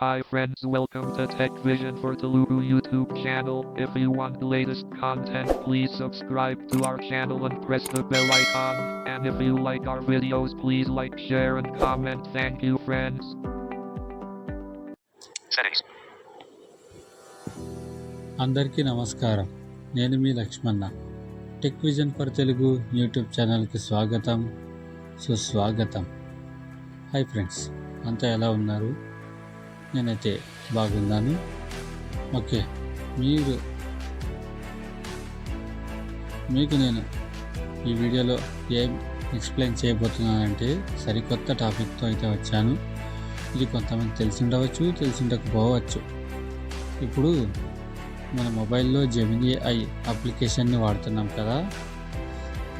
Hi friends, welcome to Tech Vision for Telugu YouTube channel. If you want the latest content, please subscribe to our channel and press the bell icon. And if you like our videos, please like, share and comment. Thank you friends. Settings. అందరికీ నమస్కారం. నేను మీ Lakshman. Tech vision for Telugu YouTube ఛానల్కి స్వాగతం, సుస్వాగతం. Hi friends, అంతా ఎలా ఉన్నారు? నేనైతే బాగున్నాను. ఓకే, మీకు నేను ఈ వీడియోలో ఏం ఎక్స్ప్లెయిన్ చేయబోతున్నానంటే సరికొత్త టాపిక్తో అయితే వచ్చాను. ఇది కొంతమంది తెలిసి ఉండవచ్చు, తెలిసి ఉండకపోవచ్చు. ఇప్పుడు మన మొబైల్లో జెమినీ ఐ అప్లికేషన్ని వాడుతున్నాం కదా,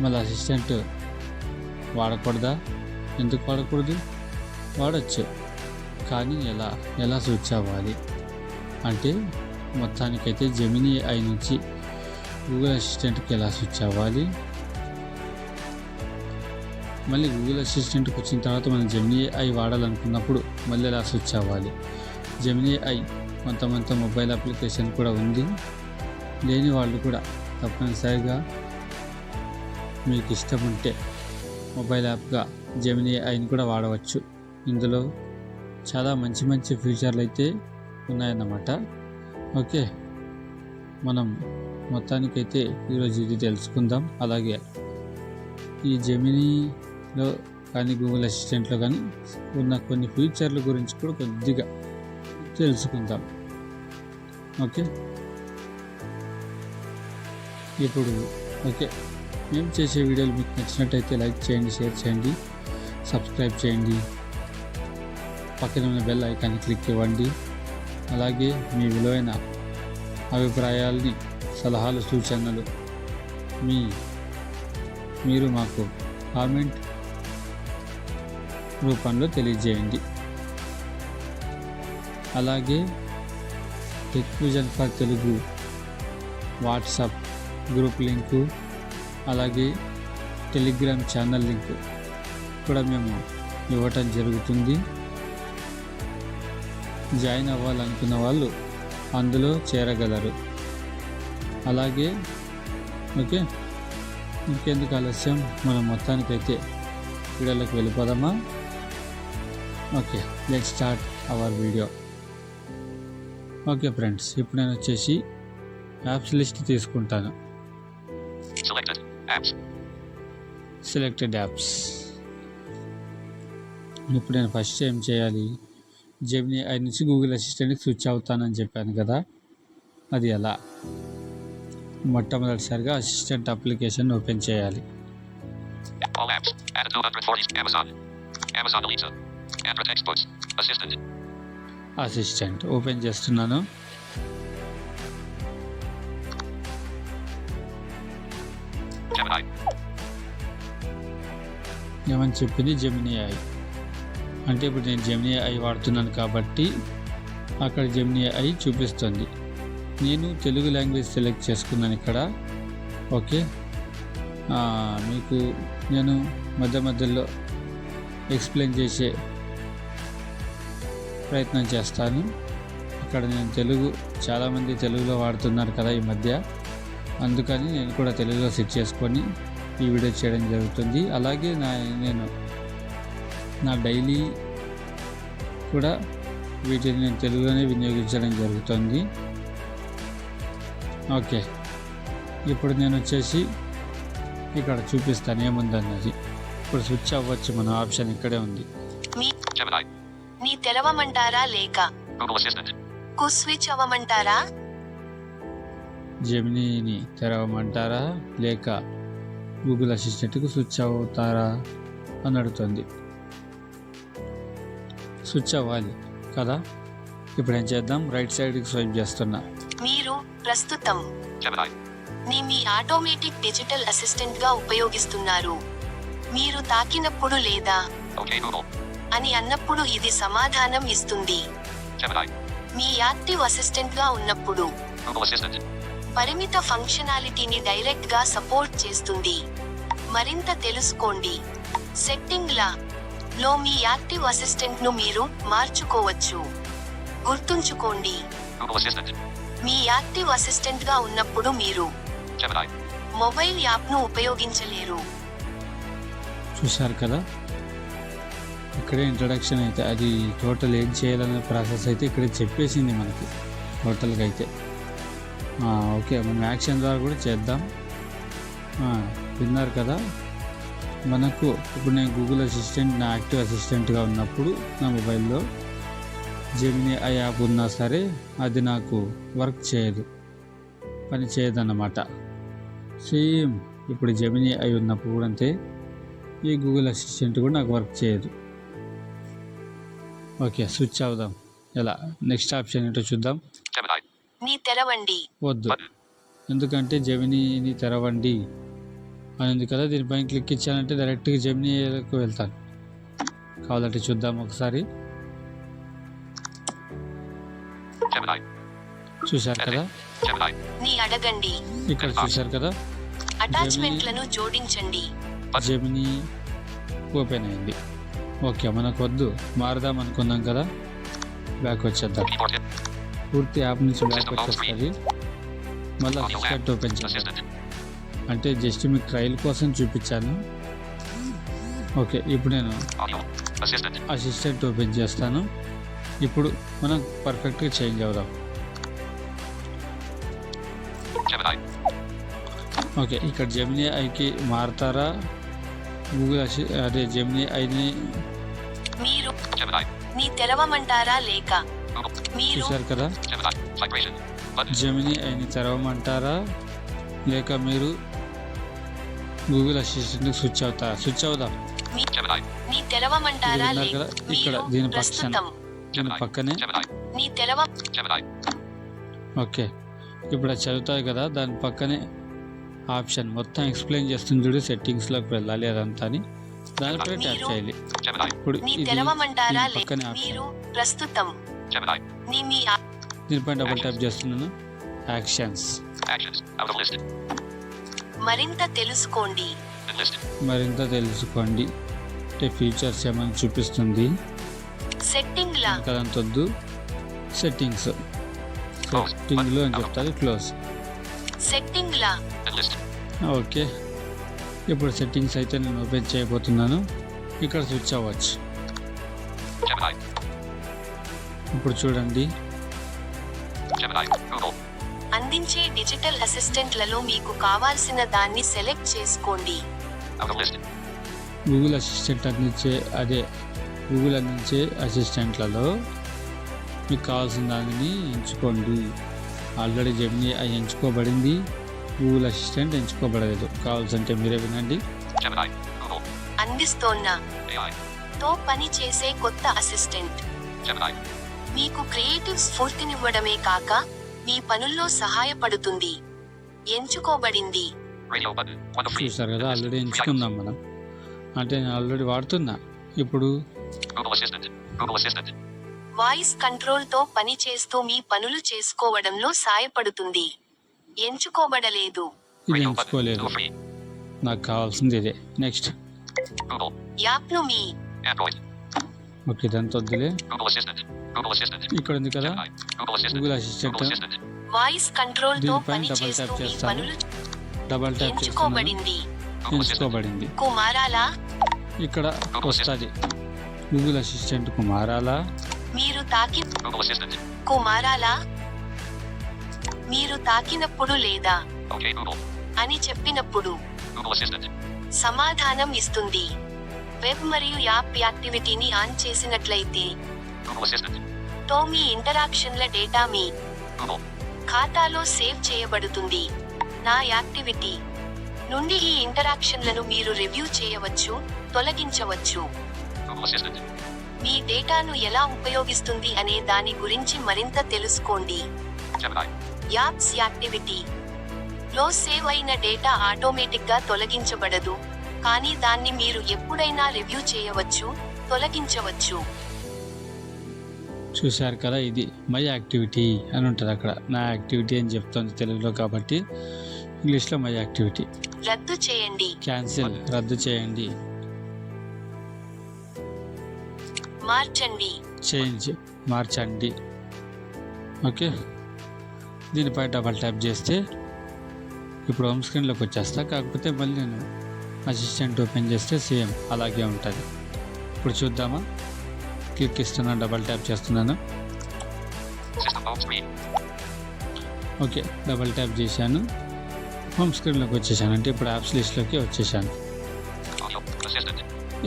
మళ్ళీ అసిస్టెంట్ వాడకూడదా? ఎందుకు వాడకూడదు? వాడచ్చు, కానీ ఎలా స్విచ్ అవ్వాలి అంటే మొత్తానికైతే జెమినీ ఐ నుంచి గూగుల్ అసిస్టెంట్కి ఎలా స్విచ్ అవ్వాలి, మళ్ళీ గూగుల్ అసిస్టెంట్కి వచ్చిన తర్వాత మనం జెమినీ ఐ వాడాలనుకున్నప్పుడు మళ్ళీ ఎలా స్విచ్ అవ్వాలి. జెమినీ ఐ కొంతమంది మొబైల్ అప్లికేషన్ కూడా ఉంది. లేని వాళ్ళు కూడా తప్పనిసరిగా మీకు ఇష్టం ఉంటే మొబైల్ యాప్గా జెమినీ ఐని కూడా వాడవచ్చు. ఇందులో చాలా మంచి ఫీచర్లు అయితే ఉన్నాయన్నమాట. ఓకే, మనం మొత్తానికైతే ఈరోజు ఇది తెలుసుకుందాం. అలాగే ఈ జెమినీలో కానీ గూగుల్ అసిస్టెంట్లో కానీ ఉన్న కొన్ని ఫీచర్ల గురించి కూడా కొద్దిగా తెలుసుకుందాం. ఓకే, ఇప్పుడు మేము చేసే వీడియోలు మీకు నచ్చినట్టయితే లైక్ చేయండి, షేర్ చేయండి, సబ్స్క్రైబ్ చేయండి, పక్కన ఉన్న బెల్ ఐకాన్ని క్లిక్ ఇవ్వండి. అలాగే మీ విలువైన అభిప్రాయాల్ని, సలహాలు, సూచనలు మీరు మాకు కామెంట్ రూపంలో తెలియజేయండి. అలాగే tech vision for Telugu WhatsApp group link, అలాగే టెలిగ్రామ్ ఛానల్ లింకు కూడా మేము ఇవ్వటం జరుగుతుంది. జాయిన్ అవ్వాలనుకున్న వాళ్ళు అందులో చేరగలరు. అలాగే ఇంకెందుకు ఆలస్యం, మనం మొత్తానికైతే వీడియోలోకి వెళ్ళిపోదామా? Okay, let's start our video. Okay friends, ఇప్పుడు నేను వచ్చేసి యాప్స్ లిస్ట్ తీసుకుంటాను. Selected apps. ఇప్పుడు నేను ఫస్ట్ ఏం చేయాలి, జెమినీ ఐ నుంచి గూగుల్ అసిస్టెంట్కి స్విచ్ అవుతానని చెప్పాను కదా, అది ఎలా? మొట్టమొదటిసారిగా అసిస్టెంట్ అప్లికేషన్ ఓపెన్ చేయాలి. అసిస్టెంట్ ఓపెన్ చేస్తున్నాను. ఏమని చెప్పింది? జెమినీ ఐ అంటే ఇప్పుడు నేను జెమినీ ఐ వాడుతున్నాను కాబట్టి అక్కడ జెమినీ ఐ చూపిస్తుంది. నేను తెలుగు లాంగ్వేజ్ సెలెక్ట్ చేసుకున్నాను ఇక్కడ. ఓకే, మీకు నేను మధ్యలో ఎక్స్ప్లెయిన్ చేసే ప్రయత్నం చేస్తాను. ఇక్కడ నేను చాలామంది తెలుగులో వాడుతున్నారు కదా ఈ mధ్య, అందుకని నేను కూడా తెలుగులో సెట్ చేసుకొని ఈ వీడియో చేయడం జరుగుతుంది. అలాగే నేను నా డైలీ కూడా వీటిని నేను తెలుగులోనే వినియోగించడం జరుగుతుంది. ఓకే, ఇప్పుడు నేను వచ్చేసి ఇక్కడ చూపిస్తాను ఏముందన్నది. ఇప్పుడు స్విచ్ అవ్వచ్చు, మన ఆప్షన్ ఇక్కడే ఉంది. నీ తెరవమంటారా లేక స్విచ్ అవ్వమంటారా? జెమినీని తెరవమంటారా లేక గూగుల్ అసిస్టెంట్కు స్విచ్ అవుతారా అని అడుగుతుంది. స్విచ్ అవ్వాలి కదా. ఇప్పుడు ఏం చేద్దాం, రైట్ సైడ్కి స్వైప్ చేస్తున్నా. మీరు ప్రస్తుతం మీ ఆటోమేటిక్ డిజిటల్ అసిస్టెంట్ గా ఉపయోగిస్తున్నారు. మీరు తాకినప్పుడు లేదా అని అన్నప్పుడు ఇది సమాధానం ఇస్తుంది. మీ యాక్టివ్ అసిస్టెంట్ గా ఉన్నప్పుడు పరిమిత ఫంక్షనాలిటీని డైరెక్ట్ గా సపోర్ట్ చేస్తుంది. మరింత తెలుసుకోండి. సెట్టింగ్ల లో మీ యాక్టివ్ అసిస్టెంట్ ను మీరు మార్చుకోవచ్చు. గుర్తుంచుకోండి, Google Assistant. మీ యాక్టివ్ అసిస్టెంట్గా ఉన్నప్పుడు మీరు Gemini. మొబైల్ యాప్ను ఉపయోగించలేరు. చూశారు కదా, ఇక్కడే ఇంట్రడక్షన్ అయితే అది టోటల్ ఏం చేయాలనే ప్రాసెస్ అయితే ఇక్కడ చెప్పేసింది మనకి టోటల్గా అయితే. ఓకే, మనం యాక్షన్ ద్వారా కూడా చేద్దాం. విన్నారు కదా, మనకు ఇప్పుడు నేను గూగుల్ అసిస్టెంట్ నా యాక్టివ్ అసిస్టెంట్గా ఉన్నప్పుడు నా మొబైల్లో జెమినీ ఐ యాప్ ఉన్నా సరే అది నాకు వర్క్ చేయదు, పని చేయదన్నమాట. సేమ్ ఇప్పుడు జెమినీ ఐ ఉన్నప్పుడు కూడా అంతే, ఈ గూగుల్ అసిస్టెంట్ కూడా నాకు వర్క్ చేయదు. ఓకే, స్విచ్ అవుదాం. ఎలా, నెక్స్ట్ ఆప్షన్ ఏంటో చూద్దాం. Gemini. ని తెరవండి. వద్దు, Button. ఎందుకంటే జెమినీని తెరవండి అని ఉంది కదా, దీనిపైన క్లిక్ ఇచ్చానంటే డైరెక్ట్గా జెమినీకి వెళ్తాను. కావాలంటే చూద్దాం ఒకసారి. Gemini. చూశారు కదా, Gemini. ని అడగండి. ఇక్కడ చూశారు కదా, అటాచ్మెంట్లను జోడించండి. జెమినీ ఓపెన్ అయింది. ఓకే, మనకు వద్దు, మారుదాం అనుకున్నాం కదా, బ్యాక్ వచ్చేద్దాం. Keyboard hit. పూర్తి యాప్ నుంచి బ్యాక్ వచ్చేస్తుంది. మళ్ళీ అసిస్టెంట్ ఓపెన్ చేద్దాం. Assistant. అంటే జస్ట్ మీకు ట్రయల్ కోసం చూపించాను. ఓకే, ఇప్పుడు నేను Audio. Assistant. అసిస్టెంట్ ఓపెన్ చేస్తాను. ఇప్పుడు మనం పర్ఫెక్ట్గా చేంజ్ అవుదాం. Gemini. ఓకే, ఇక్కడ జెమినీ ఐకి మారుతారా, గూగుల్ అదే జెమినీ ఐని మీరు Gemini. ని తెరవమంటారా లేక Google. మీరు చూశారు కదా, Gemini. Vibration. Button. జెమినీ ఐని తెరవమంటారా లేక మీరు గూగుల్ అసిస్టెంట్కి స్విచ్ అవుతారా? స్విచ్ అవుదాం. Gemini. ని తెరవమంటారా ఇది లేక విన్నారు కదా, ఇక్కడ మీరు దీని ప్రస్తుతం దీని పక్కనే. Gemini. ని తెరవ Gemini. ఓకే, ఇప్పుడు అది చదువుతాయి కదా, దాని పక్కనే ఆప్షన్ మొత్తం ఎక్స్ప్లెయిన్ చేస్తుంది చూడు, సెట్టింగ్స్లోకి వెళ్ళాలి అదంతా అని, దానిపై ట్యాప్ చేయాలి. Gemini. ఇప్పుడు ని ఇది తెరవమంటారా దీని లేక పక్కనే ఆప్షన్, మీరు ప్రస్తుతం Gemini. ని మీ దీనిపై డబుల్ ట్యాప్ చేస్తున్నాను. Actions Actions. Out of list. మరింత తెలుసుకోండి. Enlisted. మరింత తెలుసుకోండి అంటే ఫీచర్స్ ఏమైనా చూపిస్తుంది. సెట్టింగ్ల కదంతొద్దు, సెట్టింగ్స్ సెట్టింగ్లు అని చెప్తారు, క్లోజ్. సెట్టింగ్ల Enlisted. ఓకే, ఇప్పుడు సెట్టింగ్స్ అయితే నేను ఓపెన్ చేయబోతున్నాను. ఇక్కడ స్విచ్ అవ్వచ్చు. Gemini. ఇప్పుడు చూడండి, Gemini. Google. అందించే డిజిటల్ అసిస్టెంట్లలో మీకు కావాల్సిన దాన్ని సెలెక్ట్ చేసుకోండి. Out of list. Google assistant అందించే గూగుల్ అందించే అసిస్టెంట్లలో మీకు కావాల్సిన దానిని ఎంచుకోండి. ఆల్రెడీ జెమినీ ఐ ఎంచుకోబడింది, గూగుల్ అసిస్టెంట్ ఎంచుకోబడలేదు. కావాల్సింటే మీరే వినండి. Gemini. Google. అందిస్తోన్న AI. తో పని చేసే కొత్త అసిస్టెంట్ Gemini. మీకు క్రియేటివ్ స్ఫూర్తినివ్వడమే కాక మీ పనుల్లో సహాయపడుతుంది. ఎంచుకోబడింది. Radio button. 1 of 3. చూసారు కదా, ఆల్రెడీ ఎంచుకున్నాం మనం, అంటే నేను ఆల్రెడీ వాడుతున్నా. ఇప్పుడు Google Assistant. Google Assistant. Voice control తో పని చేస్తూ మీ పనులు చేసుకోవడంలో సాయపడుతుంది. ఎంచుకోబడలేదు. ఇది Radio button. ఎంచుకోలేదు, 2 of 3. నాకు కావాల్సింది ఇదే. నెక్స్ట్. Google. యాప్ను మీ Android. ఓకే, దాంతో వద్దులే. Google Assistant. Google Assistant. ఇక్కడ ఉంది కదా Gemini. Google Assistant. Google assistant, Google Assistant. Voice control తో దీనిపైన పని డబుల్ చేస్తూ ట్యాప్ మీ చేస్తాను. పనులు డబల్ ట్యాప్ చేస్తున్నాను. ఎంచుకోబడింది. Google Assistant. ఎంచుకోబడింది. కు మారాలా ఇక్కడ వస్తుంది గూగుల్ అసిస్టెంట్కు మారాలా, మీరు తాకి Google Assistant. కు మారాలా మీరు తాకినప్పుడు లేదా Okay, Google. అని చెప్పినప్పుడు Google Assistant. సమాధానం ఇస్తుంది. వెబ్ మరియు యాప్ యాక్టివిటీని ఆన్ చేసినట్లయితే Google Assistant. తో మీ ఇంటరాక్షన్ల డేటా మీ Google. ఖాతాలో సేవ్ చేయబడుతుంది. నా యాక్టివిటీ నుండి ఈ ఇంటరాక్షన్లను మీరు రివ్యూ చేయవచ్చు, తొలగించవచ్చు. Google Assistant. మీ డేటాను ఎలా ఉపయోగిస్తుంది అనే దాని గురించి మరింత తెలుసుకోండి. Gemini. యాప్స్ యాక్టివిటీ లో సేవ్ అయిన డేటా ఆటోమేటిక్గా తొలగించబడదు, కానీ దాన్ని మీరు ఎప్పుడైనా రివ్యూ చేయవచ్చు, తొలగించవచ్చు. చూశారు కదా, ఇది మై యాక్టివిటీ అని ఉంటుంది. అక్కడ నా యాక్టివిటీ అని చెప్తుంది తెలుగులో, కాబట్టి ఇంగ్లీష్లో మై యాక్టివిటీ. రద్దు చేయండి. క్యాన్సిల్, రద్దు చేయండి. మార్చండి. చేంజ్, మార్చండి. ఓకే, దీనిపై డబల్ ట్యాప్ చేస్తే ఇప్పుడు హోమ్ స్క్రీన్లోకి వచ్చేస్తా. కాకపోతే మళ్ళీ నేను అసిస్టెంట్ ఓపెన్ చేస్తే సేమ్ అలాగే ఉంటుంది. ఇప్పుడు చూద్దామా. క్లిక్ ఇస్తున్నాను, డబల్ ట్యాప్ చేస్తున్నాను. ఓకే, డబల్ ట్యాప్ చేశాను, హోమ్ స్క్రీన్లోకి వచ్చేసాను. అంటే ఇప్పుడు యాప్స్ లిస్ట్లోకి వచ్చేసాను.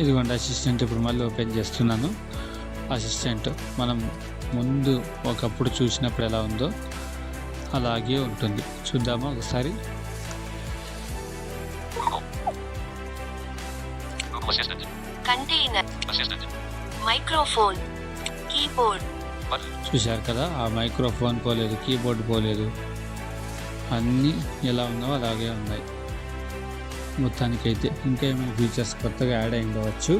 ఇదిగోండి అసిస్టెంట్. ఇప్పుడు మళ్ళీ ఓపెన్ చేస్తున్నాను. అసిస్టెంట్ మనం ముందు ఒకప్పుడు చూసినప్పుడు ఎలా ఉందో అలాగే ఉంటుంది. చూద్దామా ఒకసారి. Container, microphone, keyboard. చూశారు కదా, ఆ మైక్రోఫోన్ పోలేదు, కీబోర్డ్ పోలేదు, అన్నీ ఎలా ఉన్నావో అలాగే ఉన్నాయి. మొత్తానికైతే ఇంకా ఏమైనా ఫీచర్స్ కొత్తగా యాడ్ అయి ఉండవచ్చు.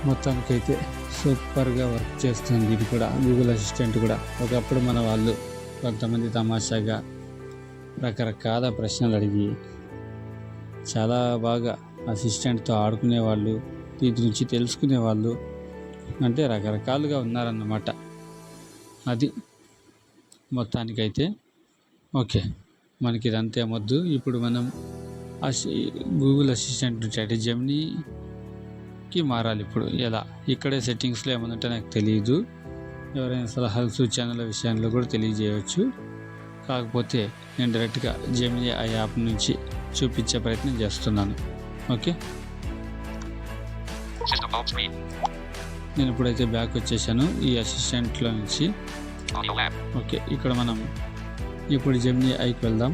మొత్తానికైతే సూపర్గా వర్క్ చేస్తుంది ఇది కూడా, గూగుల్ అసిస్టెంట్ కూడా. ఒకప్పుడు మన వాళ్ళు కొంతమంది తమాషాగా రకరకాల ప్రశ్నలు అడిగి చాలా బాగా అసిస్టెంట్తో ఆడుకునేవాళ్ళు, దీని గురించి తెలుసుకునేవాళ్ళు, అంటే రకరకాలుగా ఉన్నారన్నమాట. అది మొత్తానికైతే ఓకే, మనకి ఇదంతా ఏమొద్దు. ఇప్పుడు మనం గూగుల్ అసిస్టెంట్ నుంచి జెమినీకి మారాలి. ఇప్పుడు ఎలా, ఇక్కడే సెట్టింగ్స్లో ఏమన్నంటే నాకు తెలియదు. ఎవరైనా సలహాలు సూచనల విషయంలో కూడా తెలియజేయవచ్చు. కాకపోతే నేను డైరెక్ట్గా జెమినీ ఆ యాప్ నుంచి చూపించే ప్రయత్నం చేస్తున్నాను. ఓకే, నేను ఇప్పుడైతే బ్యాక్ వచ్చేసాను ఈ అసిస్టెంట్లో నుంచి. ఓకే, ఇక్కడ మనం ఇప్పుడు జెమినీ ఐకి వెళ్దాం.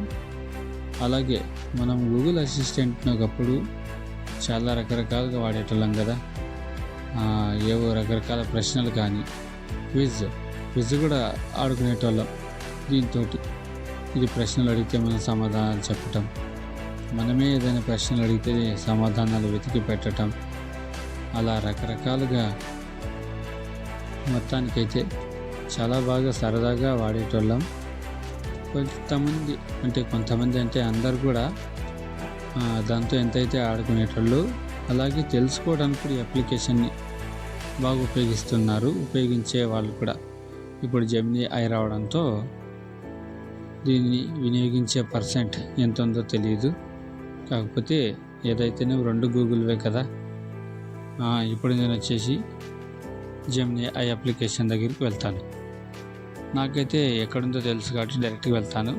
అలాగే మనం గూగుల్ అసిస్టెంట్ని ఒకప్పుడు చాలా రకరకాలుగా వాడేటోళ్ళం కదా. ఏవో రకరకాల ప్రశ్నలు కానీ క్విజ్ కూడా ఆడుకునేటోళ్ళం దీంతో. ఇది ప్రశ్నలు అడిగితే మనం సమాధానాలు చెప్పటం, మనమే ఏదైనా ప్రశ్నలు అడిగితే సమాధానాలు వెతికి పెట్టడం, అలా రకరకాలుగా మొత్తానికైతే చాలా బాగా సరదాగా వాడేటోళ్ళం. కొంతమంది అంటే అందరు కూడా దాంతో ఎంతైతే ఆడుకునేటోళ్ళు, అలాగే తెలుసుకోవడానికి కూడా ఈ అప్లికేషన్ని బాగా ఉపయోగించే వాళ్ళు కూడా. ఇప్పుడు జెమినీ ఐ రావడంతో దీన్ని వినియోగించే పర్సెంట్ ఎంత ఉందో తెలియదు. కాకపోతే ఏదైతేనే రెండు గూగుల్వే కదా. ఇప్పుడు నేను వచ్చేసి జెమినీ ఐ అప్లికేషన్ దగ్గరికి వెళ్తాను. నాకైతే ఎక్కడుందో తెలుసు కాబట్టి డైరెక్ట్గా వెళ్తాను.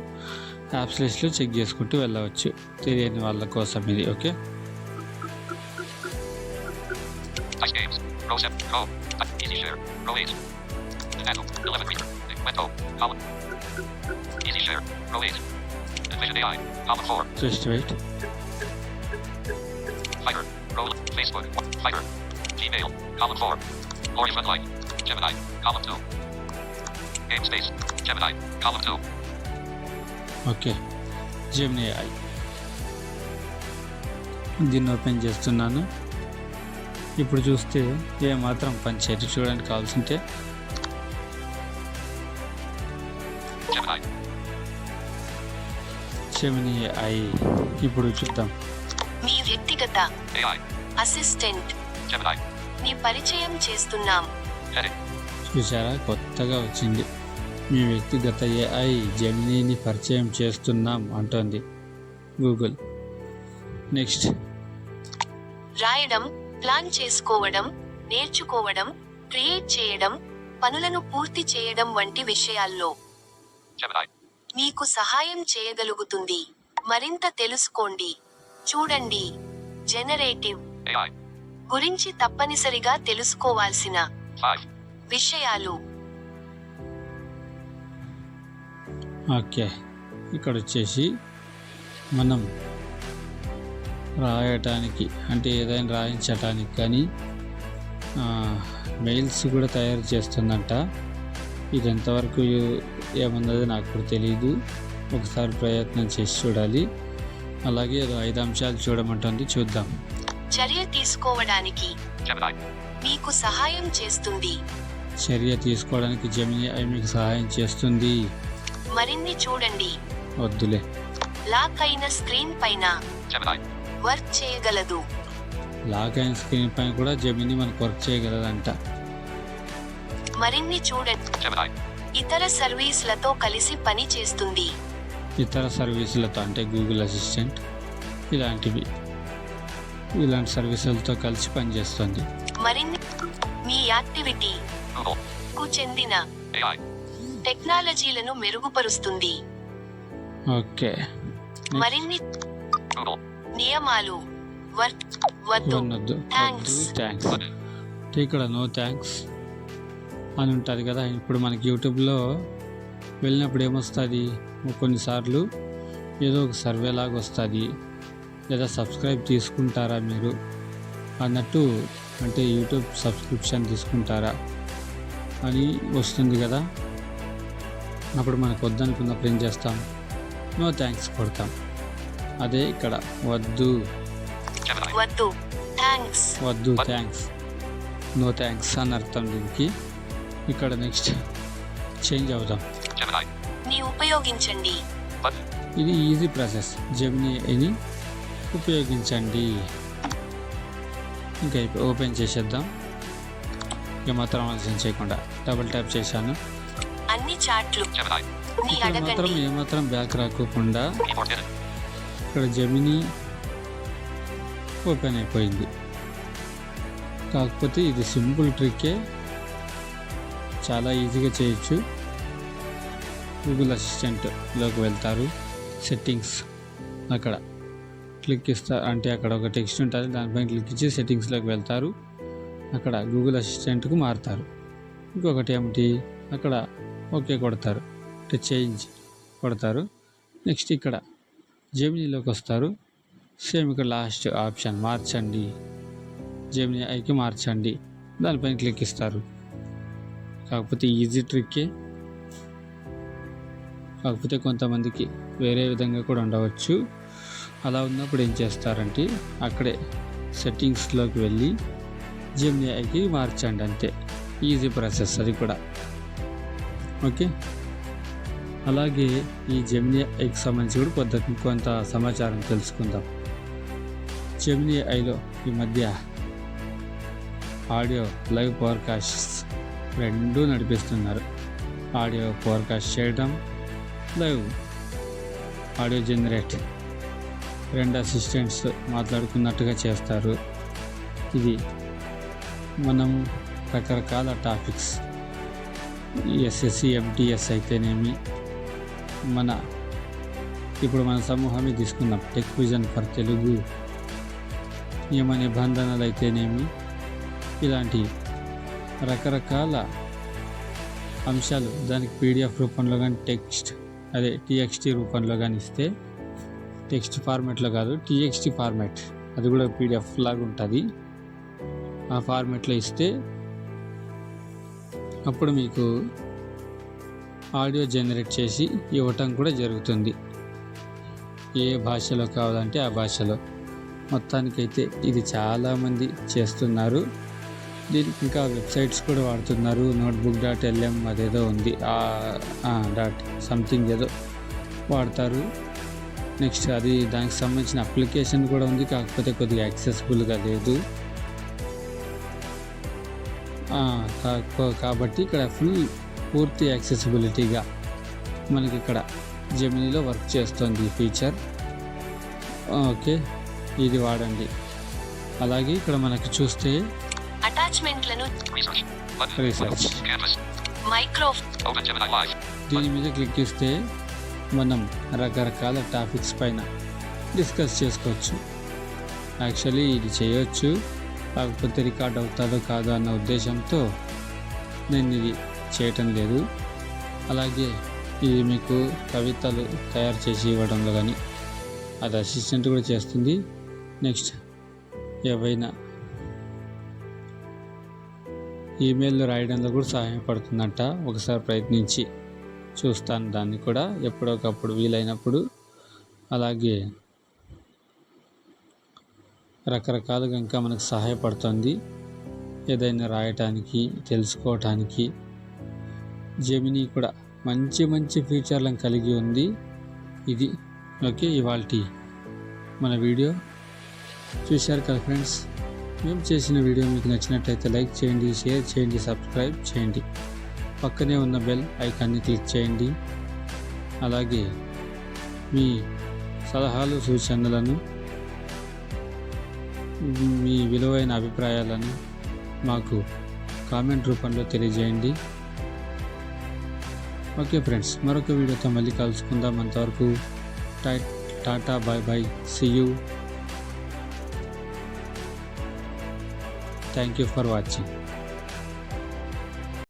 యాప్స్ లిస్ట్లో చెక్ చేసుకుంటూ వెళ్ళవచ్చు, తెలియని వాళ్ళ కోసం ఇది. Okay, just wait. Facebook, Fiverr, Gmail, column 4, Lori Floodlight, Gemini, column 2, Namespace, Gemini, column 2. Okay, Gemini I దీన్ని ఓపెన్ చేస్తున్నాను. ఇప్పుడు చూస్తే ఏమాత్రం పనిచేయదు. చూడడానికి కావాల్సింటే జెమినీ ఐ ఇప్పుడు చూద్దాం. మీ వ్యక్తిగత అసిస్టెంట్ ని పరిచయం చేస్తున్నాం. చూసారా, కొత్తగా వచ్చింది. మీ వ్యక్తిగత ఏఐ జెమినీని పరిచయం చేస్తున్నాం అంటోంది గూగుల్. నెక్స్ట్, రాయడం, ప్లాన్ చేసుకోవడం, నేర్చుకోవడం, క్రియేట్ చేయడం, పనులను పూర్తి చేయడం వంటి విషయాల్లో మీకు సహాయం చేయగలుగుతుంది. మరింత తెలుసుకోండి. చూడండి. జనరేటివ్ గురించి తప్పనిసరిగా తెలుసుకోవాల్సిన విషయాలు. ఓకే, ఇక్కడ వచ్చేసి మనం రాయటానికి అంటే ఏదైనా రాయించటానికి కానీ మెయిల్స్ కూడా తయారు చేస్తుందంట. ఇది ఎంతవరకు ఏమన్నది నాకు కూడా తెలియదు. ఒకసారి ప్రయత్నం చేసి చూడాలి. అలాగే 5 అంశాలు చూడమంటుంది, చూద్దాం. చర్య తీసుకోవడానికి మీకు సహాయం చేస్తుంది. చర్య తీసుకోవడానికి జెమినీ ఐ మీకు సహాయం చేస్తుంది. మరిన్ని చూడండి. వద్దులే. లాక్ అయిన స్క్రీన్ పైన వర్క్ చేయగలదు. లాక్ అయిన స్క్రీన్ పైన కూడా జెమినీ మనకు వర్క్ చేయగలదంట. మరిన్ని చూడండి. Gemini. ఇతర సర్వీసులతో కలిసి పని చేస్తుంది. ఇతర సర్వీసులతో అంటే గూగుల్ అసిస్టెంట్ ఇలాంటి సర్వీసులతో కలిసి పనిచేస్తుంది. మరిన్ని మీ యాక్టివిటీ Google. కు చెందిన AI. టెక్నాలజీలను మెరుగుపరుస్తుంది. ఓకే, మరిన్ని Google. నియమాలు వద్దు. వద్దు Thanks. థ్యాంక్స్. ఇక్కడ నో థ్యాంక్స్ అని ఉంటుంది కదా. ఇప్పుడు మనకి యూట్యూబ్లో వెళ్ళినప్పుడు ఏమొస్తుంది, కొన్నిసార్లు ఏదో ఒక సర్వే లాగా వస్తుంది, లేదా సబ్స్క్రైబ్ తీసుకుంటారా మీరు అన్నట్టు, అంటే యూట్యూబ్ సబ్స్క్రిప్షన్ తీసుకుంటారా అని వస్తుంది కదా. అప్పుడు మనకు వద్దనుకున్నప్పుడు ఏం చేస్తాం, నో థ్యాంక్స్ కొడతాం. అదే ఇక్కడ వద్దు Gemini. వద్దు థ్యాంక్స్. వద్దు థ్యాంక్స్, నో థ్యాంక్స్ అని అర్థం దీనికి. ఇక్కడ నెక్స్ట్ చేంజ్ అవుదాం. Gemini. ని ఉపయోగించండి. Button. ఇది ఈజీ ప్రాసెస్. జెమినీని ఉపయోగించండి. ఇంకా ఓపెన్ చేసేద్దాం. ఏమాత్రం ఆలోచన చేయకుండా డబుల్ ట్యాప్ చేశాను. అన్ని చాట్లు Gemini. ని ఇక్కడ మాత్రం అడగండి. ఏమాత్రం బ్యాక్ రాకోకుండా Keyboard hidden. ఇక్కడ జెమినీ ఓపెన్ అయిపోయింది. కాకపోతే ఇది సింపుల్ ట్రిక్కే, చాలా ఈజీగా చేయొచ్చు. గూగుల్ అసిస్టెంట్లోకి వెళ్తారు, సెట్టింగ్స్ అక్కడ క్లిక్ ఇస్తారు, అంటే అక్కడ ఒక టెక్స్ట్ ఉంటుంది, దానిపైన క్లిక్ ఇచ్చి సెట్టింగ్స్లోకి వెళ్తారు. అక్కడ గూగుల్ అసిస్టెంట్కు మారుతారు. ఇంకొకటి ఏమిటి, అక్కడ ఓకే కొడతారు, అంటే చేంజ్ కొడతారు. నెక్స్ట్ ఇక్కడ జెమినీలోకి వస్తారు. సేమ్ ఇక్కడ లాస్ట్ ఆప్షన్ మార్చండి, జెమినీ ఐకి మార్చండి, దానిపైన క్లిక్ ఇస్తారు. కాకపోతే ఈజీ ట్రిక్కే, కాకపోతే కొంతమందికి వేరే విధంగా కూడా ఉండవచ్చు. అలా ఉన్నప్పుడు ఏం చేస్తారంటే అక్కడే సెట్టింగ్స్లోకి వెళ్ళి జెమినీ ఐకి మార్చండి, అంతే. ఈజీ ప్రాసెస్ అది కూడా. ఓకే, అలాగే ఈ జెమినీ ఐకి సంబంధించి కూడా కొంత సమాచారం తెలుసుకుందాం. జెమినీ ఐలో ఈ మధ్య ఆడియో లైవ్ పాడ్కాస్ట్స్ రెండూ నడిపిస్తున్నారు. ఆడియో పాడ్కాస్ట్ చేయడం, లైవ్ ఆడియో జనరేట్, రెండు అసిస్టెంట్స్ మాట్లాడుకున్నట్టుగా చేస్తారు. ఇది మనం రకరకాల టాపిక్స్, ఎస్ఎస్సి ఎంటీఎస్ అయితేనేమి, ఇప్పుడు మన సమూహాన్ని తీసుకున్నాం, టెక్ విజన్ ఫర్ తెలుగు, నియమ నిబంధనలు అయితేనేమి, ఇలాంటి రకరకాల అంశాలు దానికి పీడిఎఫ్ రూపంలో కానీ టీఎక్స్టీ రూపంలో కానీ ఇస్తే, టెక్స్ట్ ఫార్మాట్లో కాదు టీఎక్స్టీ ఫార్మాట్, అది కూడా పీడిఎఫ్ లాగా ఉంటుంది, ఆ ఫార్మాట్లో ఇస్తే అప్పుడు మీకు ఆడియో జనరేట్ చేసి ఇవ్వటం కూడా జరుగుతుంది. ఏ భాషలో కావాలంటే ఆ భాషలో. మొత్తానికైతే ఇది చాలామంది చేస్తున్నారు. దీనికి ఇంకా వెబ్సైట్స్ కూడా వాడుతున్నారు. notebook.lm అదేదో ఉంది, డాట్ సంథింగ్ ఏదో వాడతారు. నెక్స్ట్ అది దానికి సంబంధించిన అప్లికేషన్ కూడా ఉంది, కాకపోతే కొద్దిగా యాక్సెసిబుల్గా లేదు. కాబట్టి ఇక్కడ పూర్తి యాక్సెసిబిలిటీగా మనకి ఇక్కడ జెమినీలో వర్క్ చేస్తుంది ఈ ఫీచర్. ఓకే, ఇది వాడండి. అలాగే ఇక్కడ మనకి చూస్తే అటాచ్మెంట్లను Research. Button. Research, Canvas. Open Gemini Live. దీని మీద క్లిక్ ఇస్తే మనం రకరకాల టాపిక్స్ పైన డిస్కస్ చేసుకోవచ్చు. యాక్చువల్లీ ఇది చేయొచ్చు, కాకపోతే రికార్డ్ అవుతుందో కాదో అన్న ఉద్దేశంతో నేను ఇది చేయటం లేదు. అలాగే ఇది మీకు కవితలు తయారు చేసి ఇవ్వడంలో కానీ అది అసిస్టెంట్ కూడా చేస్తుంది. నెక్స్ట్ ఏవైనా ఈమెయిల్ రాయడంలో కూడా సహాయపడుతుందంట. ఒకసారి ప్రయత్నించి చూస్తాను దాన్ని కూడా ఎప్పుడొకప్పుడు వీలైనప్పుడు. అలాగే రకరకాలుగా ఇంకా మనకు సహాయపడుతుంది ఏదైనా రాయటానికి, తెలుసుకోవటానికి. జెమినీ కూడా మంచి మంచి ఫీచర్లను కలిగి ఉంది ఇది. ఓకే, ఇవాల్టి మన వీడియో చూశారు కదా ఫ్రెండ్స్. మేము చేసిన వీడియో మీకు నచ్చినట్లయితే లైక్ చేయండి, షేర్ చేయండి, సబ్స్క్రైబ్ చేయండి. పక్కనే ఉన్న బెల్ ఐకాన్ని క్లిక్ చేయండి. అలాగే మీ సలహాలు, సూచనలను, మీ విలువైన అభిప్రాయాలను మాకు కామెంట్ రూపంలో తెలియజేయండి. ఓకే ఫ్రెండ్స్, మరొక వీడియోతో మళ్ళీ కలుసుకుందాం. అంతవరకు tata, bye bye, see you. Thank you for watching.